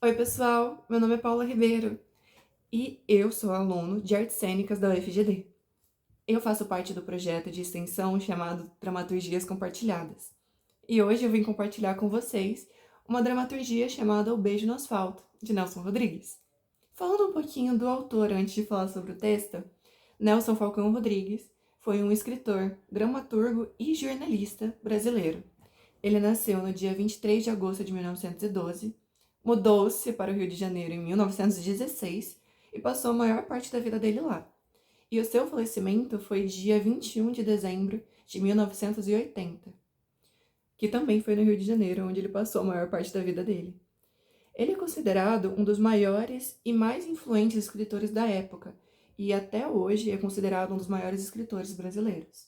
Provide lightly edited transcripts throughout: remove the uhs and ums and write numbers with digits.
Oi, pessoal, meu nome é Paula Ribeiro e eu sou aluno de Artes Cênicas da UFGD. Eu faço parte do projeto de extensão chamado Dramaturgias Compartilhadas. E hoje eu vim compartilhar com vocês uma dramaturgia chamada O Beijo no Asfalto, de Nelson Rodrigues. Falando um pouquinho do autor antes de falar sobre o texto, Nelson Falcão Rodrigues foi um escritor, dramaturgo e jornalista brasileiro. Ele nasceu no dia 23 de agosto de 1912, mudou-se para o Rio de Janeiro em 1916 e passou a maior parte da vida dele lá. E o seu falecimento foi dia 21 de dezembro de 1980, que também foi no Rio de Janeiro, onde ele passou a maior parte da vida dele. Ele é considerado um dos maiores e mais influentes escritores da época, e até hoje é considerado um dos maiores escritores brasileiros.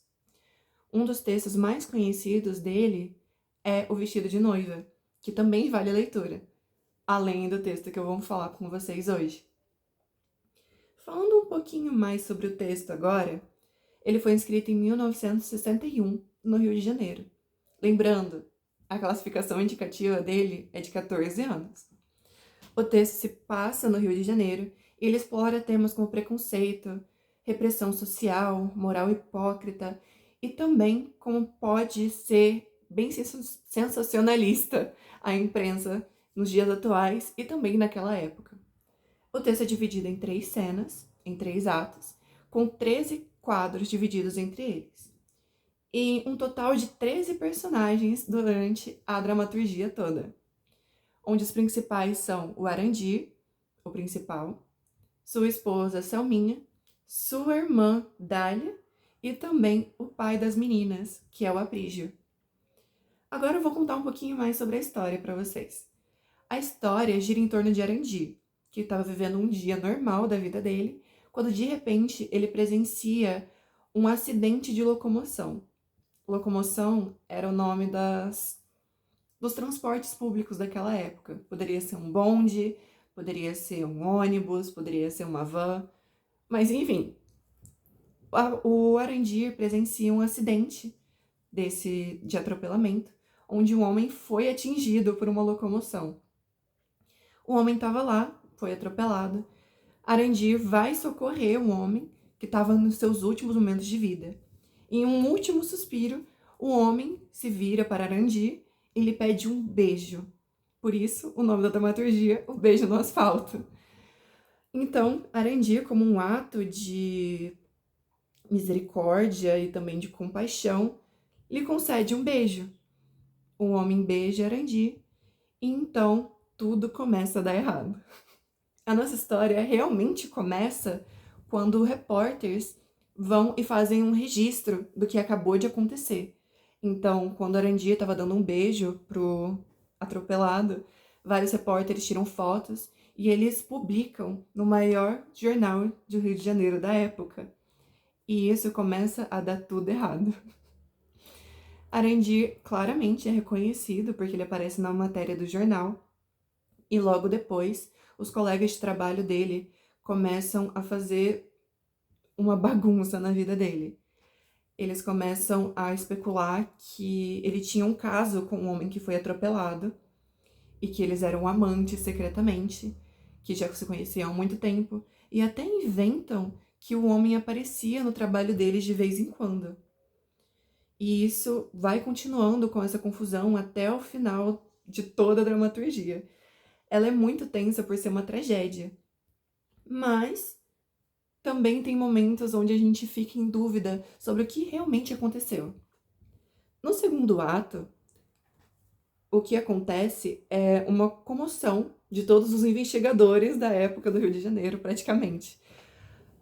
Um dos textos mais conhecidos dele é O Vestido de Noiva, que também vale a leitura, além do texto que eu vou falar com vocês hoje. Falando um pouquinho mais sobre o texto agora, ele foi escrito em 1961, no Rio de Janeiro. Lembrando, a classificação indicativa dele é de 14 anos. O texto se passa no Rio de Janeiro e ele explora temas como preconceito, repressão social, moral hipócrita e também como pode ser bem sensacionalista a imprensa nos dias atuais e também naquela época. O texto é dividido em 3 cenas, em 3 atos, com 13 quadros divididos entre eles. E um total de 13 personagens durante a dramaturgia toda, onde os principais são o Arandir, o principal, sua esposa Selminha, sua irmã Dália e também o pai das meninas, que é o Aprígio. Agora eu vou contar um pouquinho mais sobre a história para vocês. A história gira em torno de Arandir, que estava vivendo um dia normal da vida dele, quando de repente ele presencia um acidente de locomoção. Locomoção era o nome dos transportes públicos daquela época. Poderia ser um bonde, poderia ser um ônibus, poderia ser uma van, mas enfim, o Arandir presencia um acidente de atropelamento, onde um homem foi atingido por uma locomoção. O homem estava lá, foi atropelado. Arandir vai socorrer o homem que estava nos seus últimos momentos de vida. Em um último suspiro, o homem se vira para Arandir e lhe pede um beijo. Por isso, o nome da dramaturgia, O Beijo no Asfalto. Então, Arandir, como um ato de misericórdia e também de compaixão, lhe concede um beijo. O homem beija Arandir e então tudo começa a dar errado. A nossa história realmente começa quando repórteres vão e fazem um registro do que acabou de acontecer. Então, quando Arandir estava dando um beijo pro atropelado, vários repórteres tiram fotos e eles publicam no maior jornal do Rio de Janeiro da época. E isso começa a dar tudo errado. Arandir claramente é reconhecido porque ele aparece na matéria do jornal e logo depois os colegas de trabalho dele começam a fazer uma bagunça na vida dele. Eles começam a especular que ele tinha um caso com um homem que foi atropelado e que eles eram amantes secretamente, que já se conheciam há muito tempo, e até inventam que o homem aparecia no trabalho deles de vez em quando. E isso vai continuando com essa confusão até o final de toda a dramaturgia. Ela é muito tensa por ser uma tragédia, mas também tem momentos onde a gente fica em dúvida sobre o que realmente aconteceu. No segundo ato, o que acontece é uma comoção de todos os investigadores da época do Rio de Janeiro, praticamente.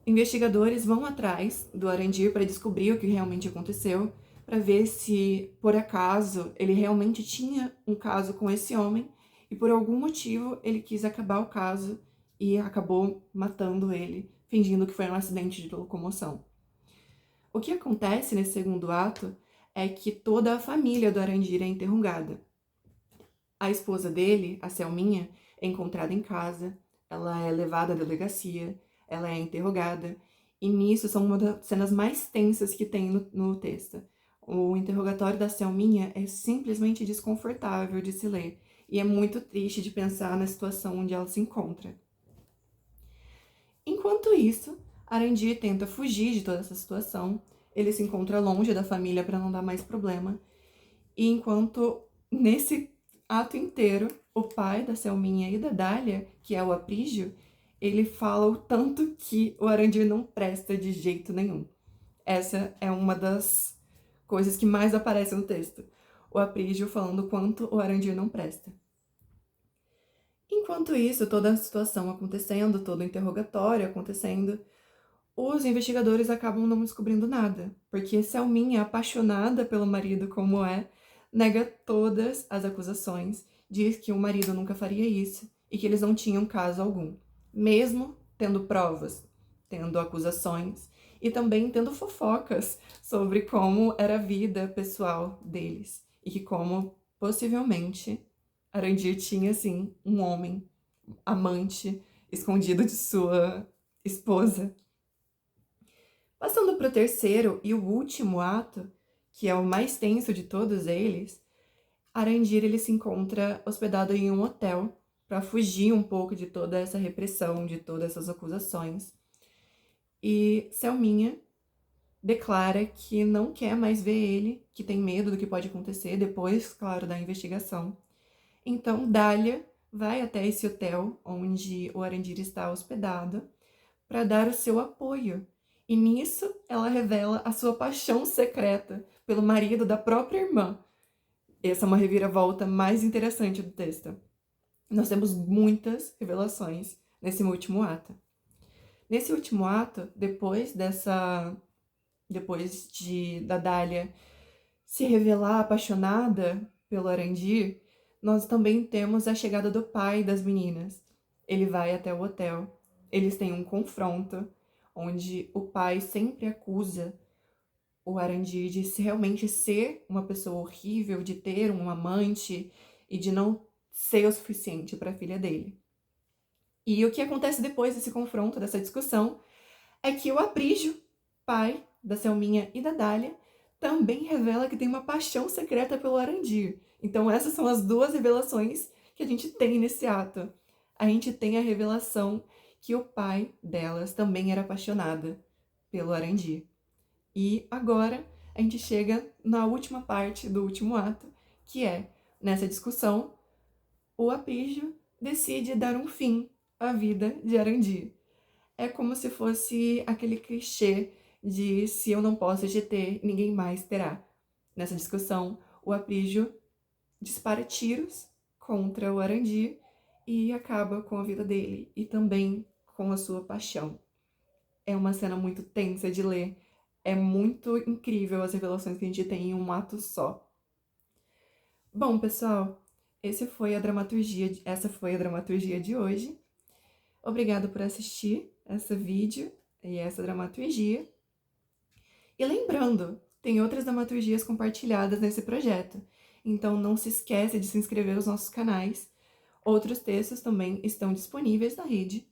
Investigadores vão atrás do Arandir para descobrir o que realmente aconteceu, para ver se, por acaso, ele realmente tinha um caso com esse homem e, por algum motivo, ele quis acabar o caso e acabou matando ele, fingindo que foi um acidente de locomoção. O que acontece nesse segundo ato é que toda a família do Arandir é interrogada. A esposa dele, a Selminha, é encontrada em casa, ela é levada à delegacia, ela é interrogada, e nisso são uma das cenas mais tensas que tem no texto. O interrogatório da Selminha é simplesmente desconfortável de se ler, e é muito triste de pensar na situação onde ela se encontra. Enquanto isso, Arandir tenta fugir de toda essa situação, ele se encontra longe da família para não dar mais problema, e enquanto nesse ato inteiro, o pai da Selminha e da Dália, que é o Aprígio, ele fala o tanto que o Arandir não presta de jeito nenhum. Essa é uma das coisas que mais aparece no texto. O Aprígio falando o quanto o Arandir não presta. Enquanto isso, toda a situação acontecendo, todo o interrogatório acontecendo, os investigadores acabam não descobrindo nada, porque Selminha, apaixonada pelo marido como é, nega todas as acusações, diz que o marido nunca faria isso e que eles não tinham caso algum, mesmo tendo provas, tendo acusações e também tendo fofocas sobre como era a vida pessoal deles e que como possivelmente Arandir tinha sim um homem amante escondido de sua esposa. Passando para o terceiro e o último ato, que é o mais tenso de todos eles, Arandir ele se encontra hospedado em um hotel para fugir um pouco de toda essa repressão, de todas essas acusações. E Selminha declara que não quer mais ver ele, que tem medo do que pode acontecer depois, claro, da investigação. Então Dália vai até esse hotel onde o Arandir está hospedado para dar o seu apoio. E nisso ela revela a sua paixão secreta pelo marido da própria irmã. Essa é uma reviravolta mais interessante do texto. Nós temos muitas revelações nesse último ato. Nesse último ato, depois da Dália se revelar apaixonada pelo Arandir, nós também temos a chegada do pai das meninas. Ele vai até o hotel, eles têm um confronto, onde o pai sempre acusa o Arandir de realmente ser uma pessoa horrível, de ter um amante e de não ser o suficiente para a filha dele. E o que acontece depois desse confronto, dessa discussão, é que o Aprígio, pai da Selminha e da Dália, também revela que tem uma paixão secreta pelo Arandir. Então essas são as duas revelações que a gente tem nesse ato. A gente tem a revelação que o pai delas também era apaixonado pelo Arandir. E agora a gente chega na última parte do último ato, que é, nessa discussão, o Aprígio decide dar um fim à vida de Arandir. É como se fosse aquele clichê de se eu não posso te ter, ninguém mais terá. Nessa discussão, o Aprígio dispara tiros contra o Arandir e acaba com a vida dele e também com a sua paixão. É uma cena muito tensa de ler. É muito incrível as revelações que a gente tem em um ato só. Bom, pessoal, essa foi a dramaturgia de hoje. Obrigado por assistir esse vídeo e essa dramaturgia. E lembrando, tem outras dramaturgias compartilhadas nesse projeto, então não se esqueça de se inscrever nos nossos canais. Outros textos também estão disponíveis na rede.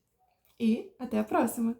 E até a próxima!